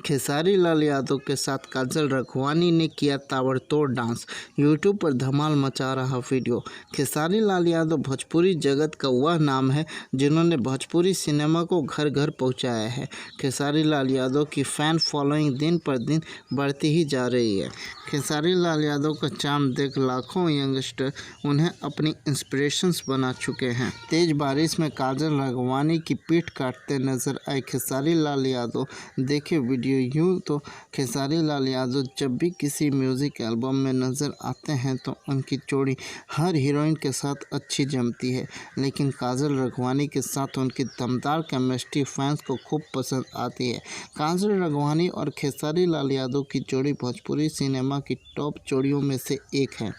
खेसारी लाल यादव के साथ काजल रखवानी ने किया ताबड़तोड़ डांस। यूट्यूब पर धमाल मचा रहा वीडियो। खेसारी लाल यादव भोजपुरी जगत का वह नाम है जिन्होंने भोजपुरी सिनेमा को घर घर पहुंचाया है। खेसारी लाल यादव की फ़ैन फॉलोइंग दिन पर दिन बढ़ती ही जा रही है। खेसारी लाल यादव का चार्म देख लाखों यंगस्टर उन्हें अपनी इंस्पिरेशंस बना चुके हैं। तेज बारिश में काजल रखवानी की पीठ काटते नजर आए खेसारी लाल यादव। देखे वीडियो। यूँ तो खेसारी लाल यादव जब भी किसी म्यूज़िक एल्बम में नज़र आते हैं तो उनकी जोड़ी हर हीरोइन के साथ अच्छी जमती है, लेकिन काजल रखवानी के साथ उनकी दमदार केमिस्ट्री फैंस को खूब पसंद आती है। काजल रखवानी और खेसारी लाल यादव की जोड़ी भोजपुरी सिनेमा की टॉप जोड़ियों में से एक है।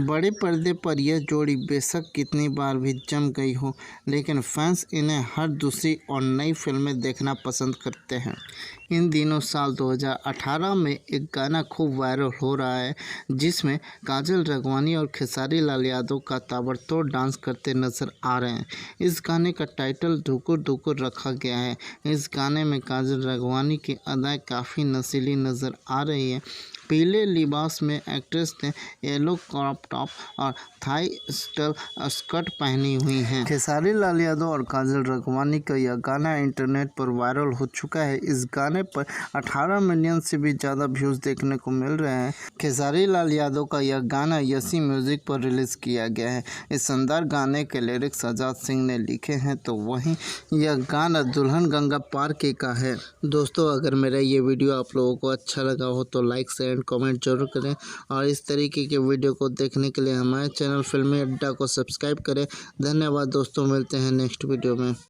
बड़े पर्दे पर यह जोड़ी बेशक कितनी बार भी जम गई हो, लेकिन फैंस इन्हें हर दूसरी और नई फिल्में देखना पसंद करते हैं। इन दिनों साल 2018 में एक गाना खूब वायरल हो रहा है जिसमें काजल रखवानी और खेसारी लाल यादव का ताबड़तोड़ डांस करते नजर आ रहे हैं। इस गाने का टाइटल धुकुर धुकुर रखा गया है। इस गाने में काजल रखवानी की अदाएं काफ़ी नशीली नज़र आ रही है। पीले लिबास में एक्ट्रेस ने येलो क्रॉप टॉप और थाई स्टाइल स्कर्ट पहनी हुई हैं। खेसारी लाल यादव और काजल रखवानी का यह गाना इंटरनेट पर वायरल हो चुका है। इस गाने पर 18 मिलियन से भी ज़्यादा व्यूज़ देखने को मिल रहे हैं। खेसारी लाल यादव का यह गाना यसी म्यूज़िक पर रिलीज़ किया गया है। इस शानदार गाने के लिरिक्स आज़ाद सिंह ने लिखे हैं, तो वहीं यह गाना दुल्हन गंगा पार के का है। दोस्तों, अगर मेरा ये वीडियो आप लोगों को अच्छा लगा हो तो लाइक शेयर एंड कमेंट जरूर करें, और इस तरीके के वीडियो को देखने के लिए हमारे चैनल फिल्मी अड्डा को सब्सक्राइब करें। धन्यवाद दोस्तों, मिलते हैं नेक्स्ट वीडियो में।